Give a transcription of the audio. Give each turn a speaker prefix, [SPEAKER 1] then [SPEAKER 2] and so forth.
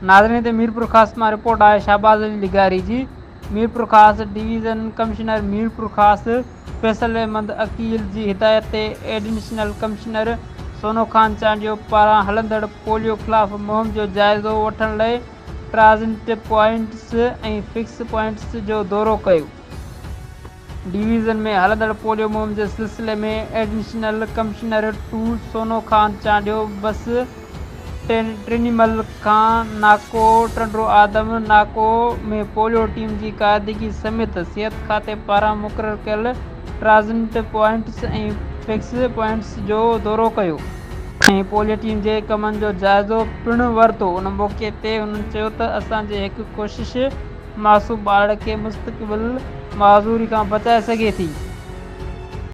[SPEAKER 1] नाज़रीन ते मीरपुर ख़ास मां रिपोर्ट आहे शाहबाज़ अली लिगारी जी। मीरपुर ख़ास डिवीज़न कमिश्नर मीरपुर ख़ास फैसल अहमद अकील जी हिदायत ते एडिशनल कमिश्नर सोनो खान चांडियो पारां हलंदड़ पोलियो ख़िलाफ़ मुहिम जो जाइज़ो वठण लाइ ट्रांजिट पॉइंट्स ऐं फिक्स पॉइंट्स जो दौरो कयो। डिवीज़न में हलंदड़ पोलियो मुहिम जे सिलसिले में एडिशनल कमिश्नर 2 सोनो खान चांडियो बस ट्रिनिमल खां नाको टंडो आदम नाको में पोलियो टीम जी क़ाइदगी समेत सिहत खाते पारां मुक़ररु कयल ट्रांजिट पॉइंट्स ऐं फिक्स पॉइंट्स जो दौरो कयो ऐं पोलियो टीम जे कमनि जो जाइज़ो पिणु वरितो। उन मौक़े ते उन्हनि चयो त असांजी हिकु कोशिश मासूम ॿार खे मुस्तक़बिल माज़ूरी खां बचाए सघे थी।